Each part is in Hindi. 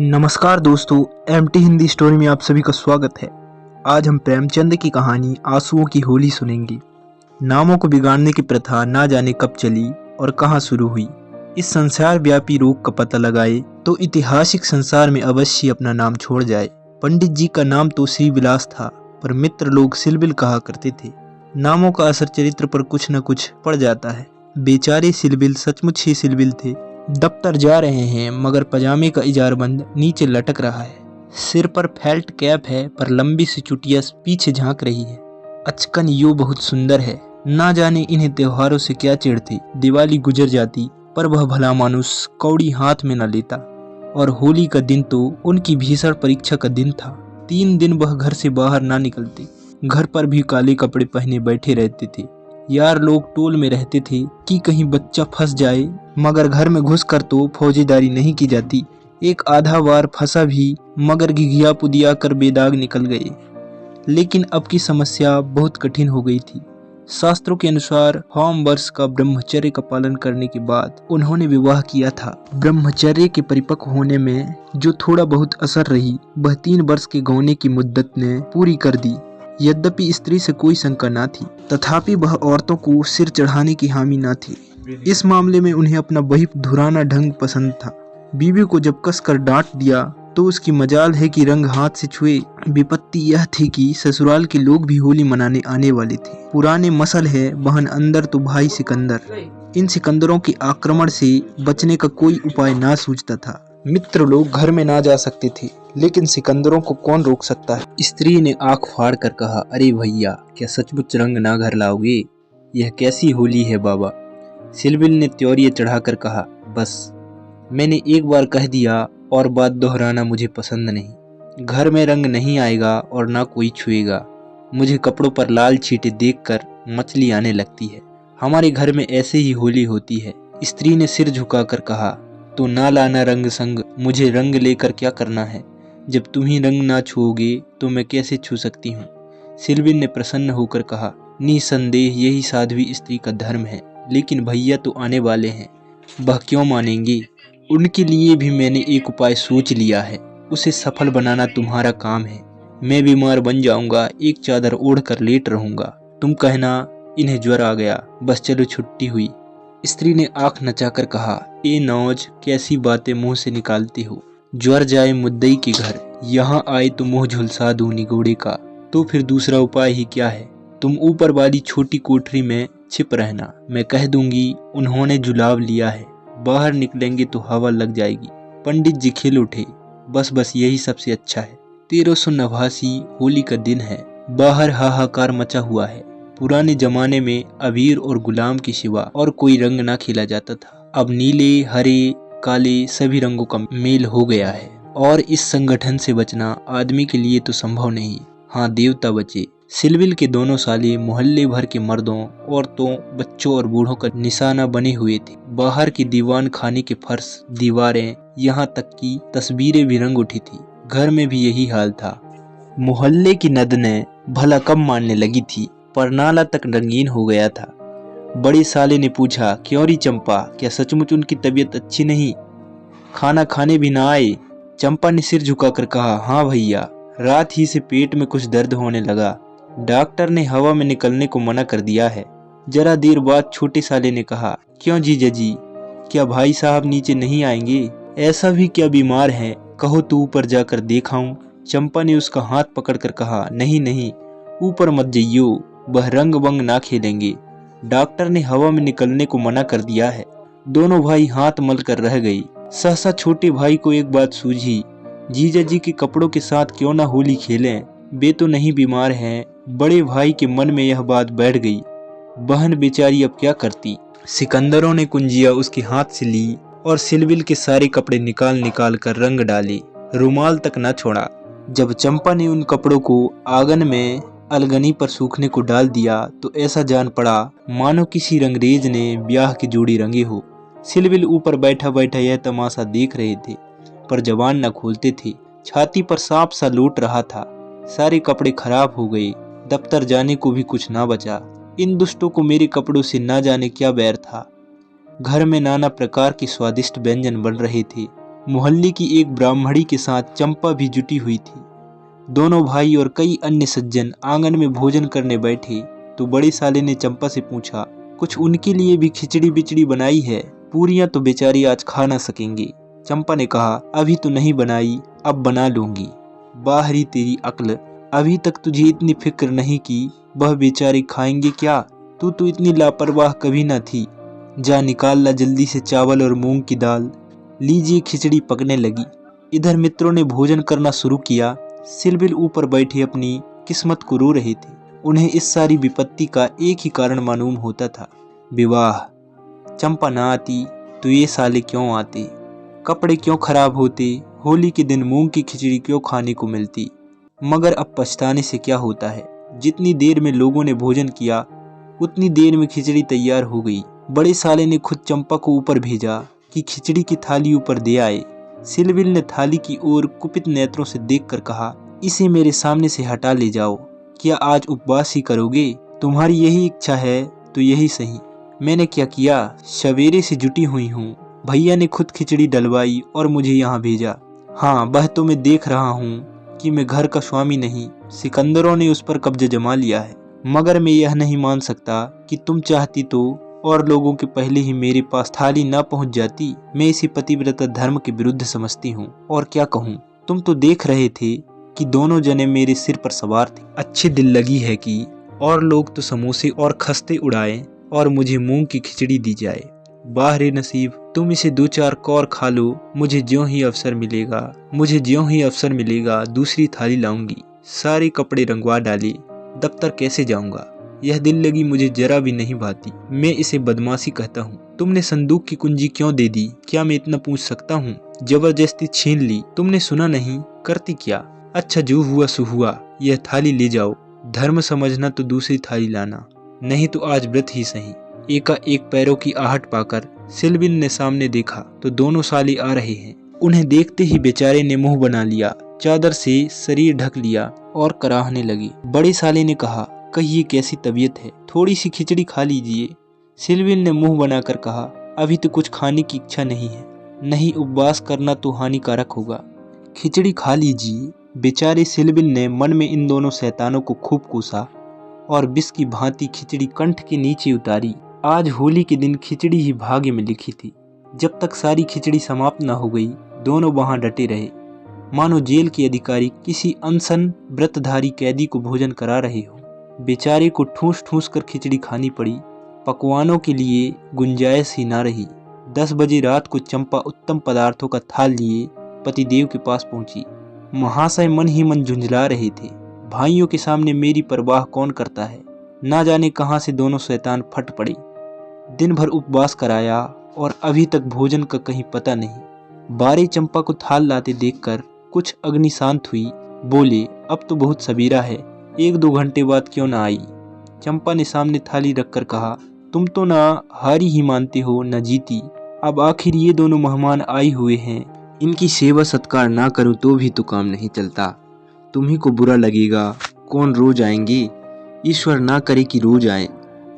नमस्कार दोस्तों, एमटी हिंदी स्टोरी में आप सभी का स्वागत है। आज हम प्रेमचंद की कहानी आंसुओं की होली सुनेंगे। नामों को बिगाड़ने की प्रथा ना जाने कब चली और कहां शुरू हुई। इस संसार व्यापी रोग का पता लगाए तो ऐतिहासिक संसार में अवश्य अपना नाम छोड़ जाए। पंडित जी का नाम तो श्री विलास था, पर मित्र लोग सिलबिल कहा करते थे। नामों का असर चरित्र पर कुछ न कुछ पड़ जाता है। बेचारे सिलबिल सचमुच ही सिलबिल थे। दफ्तर जा रहे हैं मगर पजामे का इजारबंद नीचे लटक रहा है। सिर पर फेल्ट कैप है पर लंबी सी चुटिया पीछे झांक रही है। अचकन यो बहुत सुंदर है। ना जाने इन्हें त्योहारों से क्या चिढ़ थी। दिवाली गुजर जाती पर वह भला मानुस कौड़ी हाथ में न लेता, और होली का दिन तो उनकी भीषण परीक्षा का दिन था। 3 दिन वह घर से बाहर ना निकलते। घर पर भी काले कपड़े पहने बैठे रहते थे। यार लोग टोल में रहते थे कि कहीं बच्चा फंस जाए, मगर घर में घुसकर तो फौजीदारी नहीं की जाती। एक आधा बार फंसा भी, मगर घिघिया पुदिया कर बेदाग निकल गए। लेकिन अब की समस्या बहुत कठिन हो गई थी। शास्त्रों के अनुसार होम वर्ष का ब्रह्मचर्य का पालन करने के बाद उन्होंने विवाह किया था। ब्रह्मचर्य के परिपक्व होने में जो थोड़ा बहुत असर रही, वह 3 वर्ष के गौने की मुद्दत ने पूरी कर दी। यद्यपि स्त्री से कोई शंका न थी, तथापि वह औरतों को सिर चढ़ाने की हामी न थी। इस मामले में उन्हें अपना वही धुराना ढंग पसंद था। बीवी को जब कसकर डांट दिया तो उसकी मजाल है कि रंग हाथ से छुए। विपत्ति यह थी कि ससुराल के लोग भी होली मनाने आने वाले थे। पुराने मसल है, बहन अंदर तो भाई सिकंदर। इन सिकंदरों के आक्रमण से बचने का कोई उपाय ना सूझता था। मित्र लोग घर में ना जा सकते थे, लेकिन सिकंदरों को कौन रोक सकता है। स्त्री ने आंख फाड़ कर कहा, अरे भैया, क्या सचमुच रंग ना घर लाओगे? यह कैसी होली है बाबा? सिलबिल ने त्योरिया चढ़ाकर कहा, बस मैंने एक बार कह दिया और बात दोहराना मुझे पसंद नहीं। घर में रंग नहीं आएगा और ना कोई छुएगा। मुझे कपड़ों पर लाल छींटे देखकर मचली आने लगती है। हमारे घर में ऐसे ही होली होती है। स्त्री ने सिर झुकाकर कहा, तो ना लाना रंग संग, मुझे रंग लेकर क्या करना है? जब तुम ही रंग ना छुओगे तो मैं कैसे छू सकती हूँ? सिलबिल ने प्रसन्न होकर कहा, निसंदेह यही साध्वी स्त्री का धर्म है, लेकिन भैया तो आने वाले हैं, वह क्यों मानेंगे? उनके लिए भी मैंने एक उपाय सोच लिया है। उसे सफल बनाना तुम्हारा काम है। मैं बीमार बन जाऊंगा, एक चादर ओढ़ कर लेट रहूंगा। तुम कहना इन्हें ज्वर आ गया, बस चलो छुट्टी हुई। स्त्री ने आंख नचाकर कहा, ए नौज, कैसी बातें मुंह से निकालती हो? ज्वर जाए मुद्दई के घर, यहाँ आए तो मुंह झुलसा दूं निगोड़े का। तो फिर दूसरा उपाय ही क्या है? तुम ऊपर वाली छोटी कोठरी में छिप रहना। मैं कह दूंगी उन्होंने जुलाब लिया है, बाहर निकलेंगे तो हवा लग जाएगी। पंडित जी खिल उठे, बस यही सबसे अच्छा है। 1389 होली का दिन है। बाहर हाहाकार मचा हुआ है। पुराने जमाने में अबीर और गुलाम के सिवा और कोई रंग ना खेला जाता था। अब नीले, हरे, काले सभी रंगों का मेल हो गया है, और इस संगठन से बचना आदमी के लिए तो संभव नहीं। हाँ, देवता बचे। सिलबिल के दोनों साले मोहल्ले भर के मर्दों, औरतों, बच्चों और बूढ़ों का निशाना बने हुए थे। बाहर की दीवान खाने के फर्श, दीवारें, यहाँ तक कि तस्वीरें भी रंग उठी थी। घर में भी यही हाल था। मोहल्ले की नदनें भला कब मानने लगी थी, पर नाला तक रंगीन हो गया था। बड़े साले ने पूछा, क्यों री चंपा, क्या सचमुच उनकी तबीयत अच्छी नहीं? खाना खाने भी ना आए? चंपा ने सिर झुकाकर कहा, हाँ भैया, रात ही से पेट में कुछ दर्द होने लगा। डॉक्टर ने हवा में निकलने को मना कर दिया है। जरा देर बाद छोटे साले ने कहा, क्यों जीजा जी, क्या भाई साहब नीचे नहीं आएंगे? ऐसा भी क्या बीमार है, कहो तो ऊपर जाकर देखाऊं? चंपा ने उसका हाथ पकड़कर कहा, नहीं नहीं, ऊपर मत जाइयो, वह रंग बंग ना खेलेंगे। डॉक्टर ने हवा में निकलने को मना कर दिया है। दोनों भाई हाथ मल कर रह गई। सहसा छोटे भाई को एक बात सूझी, जीजा जी के कपड़ों के साथ क्यों ना होली खेलें? वे तो नहीं बीमार हैं। बड़े भाई के मन में यह बात बैठ गई। बहन बेचारी अब क्या करती? सिकंदरों ने कुंजिया उसके हाथ से ली और सिलबिल के सारे कपड़े निकाल निकाल कर रंग डाले, रुमाल तक न छोड़ा। जब चंपा ने उन कपड़ों को आंगन में अलगनी पर सूखने को डाल दिया तो ऐसा जान पड़ा मानो किसी रंगरेज ने ब्याह की जोड़ी रंगी हो। सिलबिल ऊपर बैठा बैठा यह तमाशा देख रहे थे, पर जबान न खोलते थे। छाती पर सांप सा लौट रहा था। सारे कपड़े खराब हो गए, दफ्तर जाने को भी कुछ ना बचा। इन दुष्टों को मेरे कपड़ों से ना जाने क्या बैर था। घर में नाना प्रकार के स्वादिष्ट व्यंजन बन रहे थे। मोहल्ले की एक ब्राह्मणी के साथ चंपा भी जुटी हुई थी। दोनों भाई और कई अन्य सज्जन आंगन में भोजन करने बैठे तो बड़े साले ने चंपा से पूछा, कुछ उनके लिए भी खिचड़ी बिचड़ी बनाई है? पूरियां तो बेचारी आज खा ना सकेंगे। चंपा ने कहा, अभी तो नहीं बनाई, अब बना लूंगी। बाहरी तेरी अक्ल, अभी तक तुझे इतनी फिक्र नहीं की वह बेचारे खाएंगे क्या? तू तो इतनी लापरवाह कभी ना थी। जा निकाल ला जल्दी से चावल और मूंग की दाल। लीजिए खिचड़ी पकने लगी। इधर मित्रों ने भोजन करना शुरू किया। सिलबिल ऊपर बैठे अपनी किस्मत को रो रहे थे। उन्हें इस सारी विपत्ति का एक ही कारण मालूम होता था, विवाह। चंपा ना आती तो ये साले क्यों आते, कपड़े क्यों खराब होते, होली के दिन मूंग की खिचड़ी क्यों खाने को मिलती। मगर अब पछताने से क्या होता है। जितनी देर में लोगों ने भोजन किया उतनी देर में खिचड़ी तैयार हो गई। बड़े साले ने खुद चंपा को ऊपर भेजा कि खिचड़ी की थाली ऊपर दे आए। सिलबिल ने थाली की ओर कुपित नेत्रों से देखकर कहा, इसे मेरे सामने से हटा ले जाओ। क्या आज उपवास ही करोगे? तुम्हारी यही इच्छा है तो यही सही। मैंने क्या किया, सवेरे से जुटी हुई हूँ। भैया ने खुद खिचड़ी डलवाई और मुझे यहाँ भेजा। हाँ, वह तो मैं देख रहा हूँ कि मैं घर का स्वामी नहीं, सिकंदरों ने उस पर कब्जा जमा लिया है। मगर मैं यह नहीं मान सकता कि तुम चाहती तो और लोगों के पहले ही मेरे पास थाली ना पहुंच जाती। मैं इसी पतिव्रता धर्म के विरुद्ध समझती हूँ। और क्या कहूँ, तुम तो देख रहे थे कि दोनों जने मेरे सिर पर सवार थे। अच्छी दिल लगी है कि और लोग तो समोसे और खस्ते उड़ाएं और मुझे मूंग की खिचड़ी दी जाए। वाह रे नसीब, तुम इसे 2-4 कौर खा लो, मुझे ज्यों ही अवसर मिलेगा दूसरी थाली लाऊंगी। सारे कपड़े रंगवा डाले, दफ्तर कैसे जाऊंगा। यह दिल लगी मुझे जरा भी नहीं भाती। मैं इसे बदमाशी कहता हूँ। तुमने संदूक की कुंजी क्यों दे दी, क्या मैं इतना पूछ सकता हूँ? जबरदस्ती छीन ली, तुमने सुना नहीं, करती क्या? अच्छा, जो हुआ सो हुआ, यह थाली ले जाओ। धर्म समझना तो दूसरी थाली लाना, नहीं तो आज व्रत ही सही। एकाएक पैरों की आहट पाकर सिलबिल ने सामने देखा तो दोनों साले आ रहे हैं। उन्हें देखते ही बेचारे ने मुंह बना लिया, चादर से शरीर ढक लिया और कराहने लगी। बड़े साले ने कहा, कहिए कैसी तबीयत है, थोड़ी सी खिचड़ी खा लीजिए। सिलबिल ने मुंह बनाकर कहा, अभी तो कुछ खाने की इच्छा नहीं है, नहीं उपवास करना तो हानिकारक होगा, खिचड़ी खा लीजिए। बेचारे सिलबिल ने मन में इन दोनों शैतानों को खूब कोसा और विष की भांति खिचड़ी कंठ के नीचे उतारी। आज होली के दिन खिचड़ी ही भाग्य में लिखी थी। जब तक सारी खिचड़ी समाप्त न हो गई दोनों वहां डटे रहे, मानो जेल के अधिकारी किसी अनशन व्रतधारी कैदी को भोजन करा रहे हो। बेचारे को ठूस ठूस कर खिचड़ी खानी पड़ी। पकवानों के लिए गुंजाइश ही ना रही। 10 बजे रात को चंपा उत्तम पदार्थों का थाल लिए पतिदेव के पास पहुंची। महाशय मन ही मन झुंझला रहे थे। भाइयों के सामने मेरी परवाह कौन करता है। ना जाने कहां से दोनों शैतान फट पड़े। दिन भर उपवास कराया और अभी तक भोजन का कहीं पता नहीं। बारे चंपा को थाल लाते देखकर कुछ अग्नि शांत हुई। बोले, अब तो बहुत सबेरा है, 1-2 घंटे बाद क्यों ना आई। चंपा ने सामने थाली रखकर कहा, तुम तो ना हारी ही मानते हो न जीती। अब आखिर ये दोनों मेहमान आए हुए हैं, इनकी सेवा सत्कार ना करूं तो भी तो काम नहीं चलता। तुम्ही को बुरा लगेगा, कौन रोज आएंगे। ईश्वर ना करे कि रोज आए।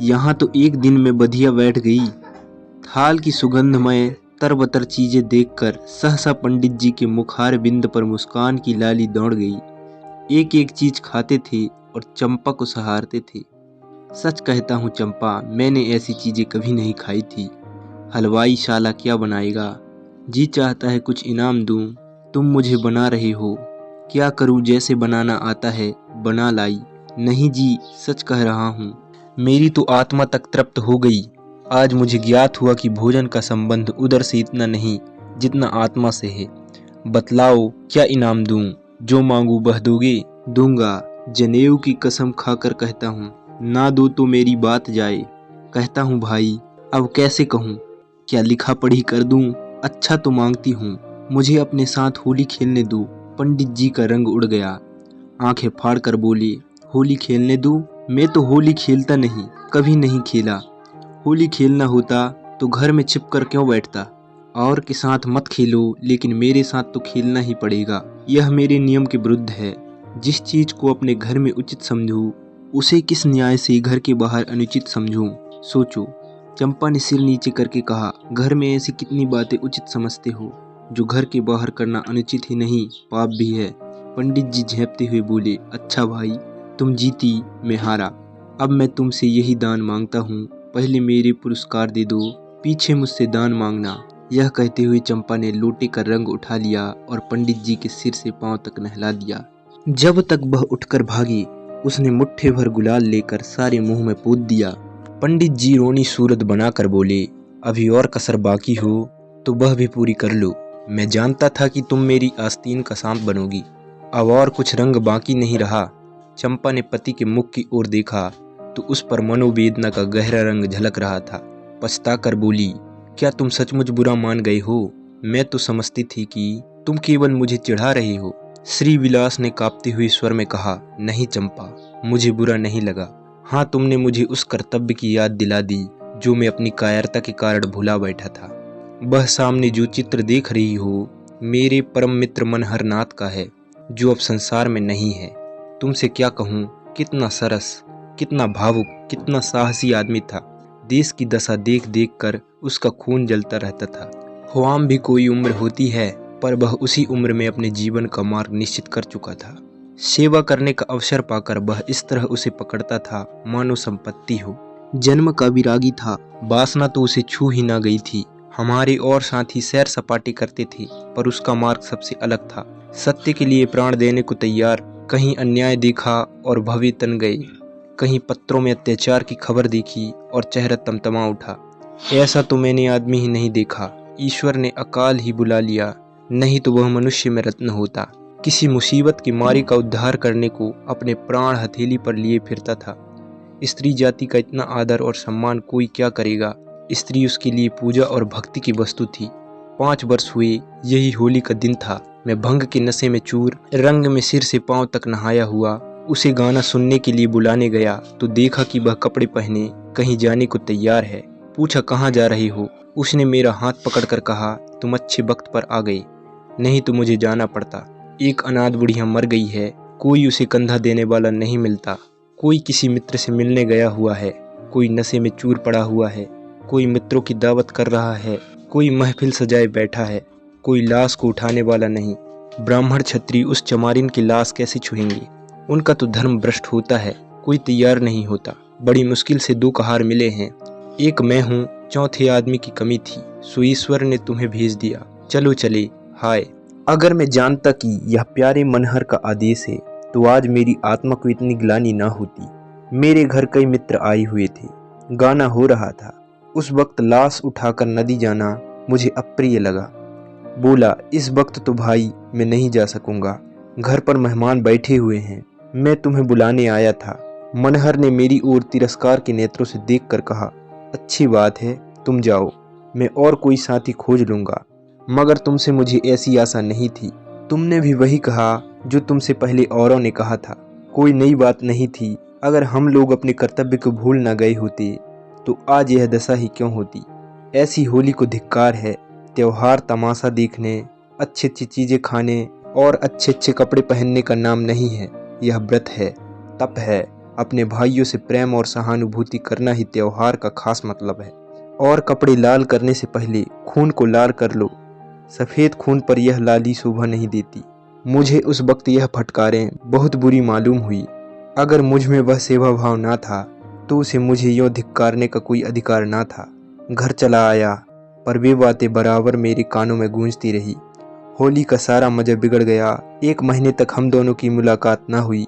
यहाँ तो एक दिन में बधिया बैठ गई। थाल की सुगंधमय तरबतर चीजें देखकर सहसा पंडित जी के मुखार बिंद पर मुस्कान की लाली दौड़ गई। एक एक चीज खाते थे और चंपा को सहारते थे। सच कहता हूँ चंपा, मैंने ऐसी चीजें कभी नहीं खाई थी। हलवाई शाला क्या बनाएगा, जी चाहता है कुछ इनाम दूं, तुम मुझे बना रहे हो। क्या करूं, जैसे बनाना आता है बना लाई। नहीं जी, सच कह रहा हूँ, मेरी तो आत्मा तक तृप्त हो गई। आज मुझे ज्ञात हुआ कि भोजन का संबंध उदर से इतना नहीं जितना आत्मा से है। बतलाओ क्या इनाम दूं, जो मांगू वह दोगे? दूंगा, जनेऊ की कसम खाकर कहता हूँ, ना दो तो मेरी बात जाए। कहता हूँ भाई, अब कैसे कहूँ, क्या लिखा पढ़ी कर दूं? अच्छा तो मांगती हूँ, मुझे अपने साथ होली खेलने दो। पंडित जी का रंग उड़ गया, आंखें फाड़ कर बोले, होली खेलने दूं? मैं तो होली खेलता नहीं, कभी नहीं खेला। होली खेलना होता तो घर में छिप कर क्यों बैठता। और के साथ मत खेलो, लेकिन मेरे साथ तो खेलना ही पड़ेगा। यह मेरे नियम के विरुद्ध है। जिस चीज को अपने घर में उचित समझूं, उसे किस न्याय से घर के बाहर अनुचित समझूं, सोचो। चंपा ने सिर नीचे करके कहा, घर में ऐसी कितनी बातें उचित समझते हो, जो घर के बाहर करना अनुचित ही नहीं पाप भी है। पंडित जी झेंपते हुए बोले, अच्छा भाई, तुम जीती, मैं हारा। अब मैं तुमसे यही दान मांगता हूँ, पहले मेरे पुरस्कार दे दो, पीछे मुझसे दान मांगना। यह कहते हुए चंपा ने लोटे का रंग उठा लिया और पंडित जी के सिर से पांव तक नहला दिया। जब तक वह उठकर भागी, उसने मुट्ठी भर गुलाल लेकर सारे मुंह में पोत दिया। पंडित जी रोनी सूरत बनाकर बोले, अभी और कसर बाकी हो तो वह भी पूरी कर लो। मैं जानता था कि तुम मेरी आस्तीन का सांप बनोगी। अब और कुछ रंग बाकी नहीं रहा। चंपा ने पति के मुख की ओर देखा तो उस पर मनोवेदना का गहरा रंग झलक रहा था। पछताकर बोली, क्या तुम सचमुच बुरा मान गए हो? मैं तो समझती थी कि तुम केवल मुझे चिढ़ा रहे हो। श्री विलास ने कांपते हुए स्वर में कहा, नहीं चंपा, मुझे बुरा नहीं लगा। हाँ, तुमने मुझे उस कर्तव्य की याद दिला दी जो मैं अपनी कायरता के कारण भुला बैठा था। वह सामने जो चित्र देख रही हो मेरे परम मित्र मनहर नाथ का है, जो अब संसार में नहीं है। तुमसे क्या कहूँ, कितना सरस, कितना भावुक, कितना साहसी आदमी था। देश की दशा देख देख कर उसका खून जलता रहता था। ख्वाम भी कोई उम्र होती है, पर वह उसी उम्र में अपने जीवन का मार्ग निश्चित कर चुका था। सेवा करने का अवसर पाकर वह इस तरह उसे पकड़ता था मानो संपत्ति हो। जन्म का विरागी था, वासना तो उसे छू ही ना गई थी। हमारे और साथी सैर सपाटे करते थे, पर उसका मार्ग सबसे अलग था। सत्य के लिए प्राण देने को तैयार। कहीं अन्याय देखा और भवे तन गए, कहीं पत्रों में अत्याचार की खबर देखी और चेहरा तमतमा उठा। ऐसा तो मैंने आदमी ही नहीं देखा। ईश्वर ने अकाल ही बुला लिया, नहीं तो वह मनुष्य में रत्न होता। किसी मुसीबत की मारी का उद्धार करने को अपने प्राण हथेली पर लिए फिरता था। स्त्री जाति का इतना आदर और सम्मान कोई क्या करेगा। स्त्री उसके लिए पूजा और भक्ति की वस्तु थी। 5 वर्ष हुए, यही होली का दिन था। मैं भंग के नशे में चूर, रंग में सिर से पांव तक नहाया हुआ उसे गाना सुनने के लिए बुलाने गया तो देखा कि वह कपड़े पहने कहीं जाने को तैयार है। पूछा, कहाँ जा रही हो? उसने मेरा हाथ पकड़कर कहा, तुम अच्छे वक्त पर आ गए, नहीं तो मुझे जाना पड़ता। एक अनाथ बुढ़िया मर गई है, कोई उसे कंधा देने वाला नहीं मिलता। कोई किसी मित्र से मिलने गया हुआ है, कोई नशे में चूर पड़ा हुआ है, कोई मित्रों की दावत कर रहा है, कोई महफिल सजाए बैठा है, कोई लाश को उठाने वाला नहीं। ब्राह्मण क्षत्रिय उस चमारिन की लाश कैसे छुएंगे? उनका तो धर्म भ्रष्ट होता है। कोई तैयार नहीं होता। बड़ी मुश्किल से 2 कहार मिले हैं। एक मैं हूँ, चौथे आदमी की कमी थी, सो ईश्वर ने तुम्हें भेज दिया। चलो चले। हाय, अगर मैं जानता कि यह प्यारे मनहर का आदेश है तो आज मेरी आत्मा को इतनी ग्लानि ना होती। मेरे घर कई मित्र आए हुए थे, गाना हो रहा था। उस वक्त लाश उठाकर नदी जाना मुझे अप्रिय लगा। बोला, इस वक्त तो भाई मैं नहीं जा सकूंगा, घर पर मेहमान बैठे हुए हैं, मैं तुम्हें बुलाने आया था। मनहर ने मेरी ओर तिरस्कार के नेत्रों से देखकर कहा, अच्छी बात है, तुम जाओ, मैं और कोई साथी खोज लूंगा। मगर तुमसे मुझे ऐसी आशा नहीं थी। तुमने भी वही कहा जो तुमसे पहले औरों ने कहा था। कोई नई बात नहीं थी। अगर हम लोग अपने कर्तव्य को भूल न गए होते तो आज यह दशा ही क्यों होती। ऐसी होली को धिक्कार है। त्योहार तमाशा देखने, अच्छी अच्छी चीज़ें खाने और अच्छे अच्छे कपड़े पहनने का नाम नहीं है। यह व्रत है, तप है। अपने भाइयों से प्रेम और सहानुभूति करना ही त्योहार का खास मतलब है। और कपड़े लाल करने से पहले खून को लाल कर लो। सफ़ेद खून पर यह लाली शोभा नहीं देती। मुझे उस वक्त यह फटकारें बहुत बुरी मालूम हुई। अगर मुझ में वह सेवा भाव ना था तो उसे मुझे यूँ धिक्कारने का कोई अधिकार ना था। घर चला आया, पर वे बातें बराबर मेरे कानों में गूंजती रही। होली का सारा मज़ा बिगड़ गया। 1 महीने तक हम दोनों की मुलाकात ना हुई।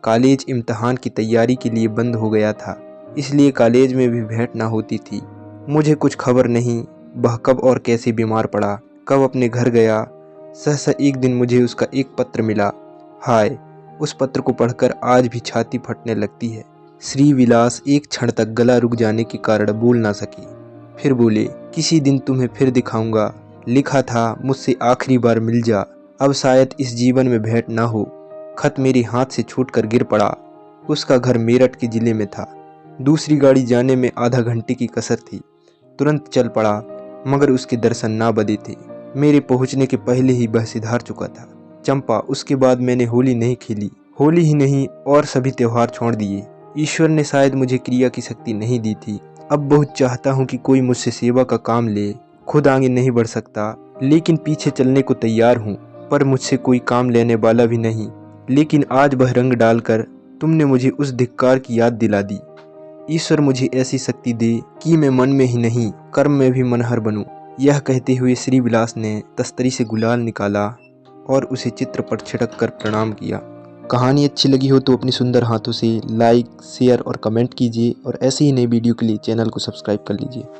कॉलेज इम्तहान की तैयारी के लिए बंद हो गया था, इसलिए कॉलेज में भी भेंट ना होती थी। मुझे कुछ खबर नहीं वह कब और कैसे बीमार पड़ा, कब अपने घर गया। सहसा एक दिन मुझे उसका एक पत्र मिला। हाय, उस पत्र को पढ़कर आज भी छाती फटने लगती है। श्री विलास एक क्षण तक गला रुक जाने के कारण बोल ना सके। फिर बोले, किसी दिन तुम्हें फिर दिखाऊंगा। लिखा था, मुझसे आखिरी बार मिल जा, अब शायद इस जीवन में भेंट ना हो। खत मेरे हाथ से छूटकर गिर पड़ा। उसका घर मेरठ के जिले में था। दूसरी गाड़ी जाने में आधा घंटे की कसर थी। तुरंत चल पड़ा, मगर उसके दर्शन ना बदे थे। मेरे पहुंचने के पहले ही वह सिधार चुका था। चंपा, उसके बाद मैंने होली नहीं खेली। होली ही नहीं, और सभी त्योहार छोड़ दिए। ईश्वर ने शायद मुझे क्रिया की शक्ति नहीं दी थी। अब बहुत चाहता हूँ कि कोई मुझसे सेवा का काम ले। खुद आगे नहीं बढ़ सकता, लेकिन पीछे चलने को तैयार हूँ, पर मुझसे कोई काम लेने वाला भी नहीं। लेकिन आज वह रंग डालकर तुमने मुझे उस धिक्कार की याद दिला दी। ईश्वर मुझे ऐसी शक्ति दे कि मैं मन में ही नहीं कर्म में भी मनहर बनूं। यह कहते हुए श्री विलास ने तस्तरी से गुलाल निकाला और उसे चित्र पर छिड़क कर प्रणाम किया। कहानी अच्छी लगी हो तो अपने सुंदर हाथों से लाइक, शेयर और कमेंट कीजिए और ऐसे ही नई वीडियो के लिए चैनल को सब्सक्राइब कर लीजिए।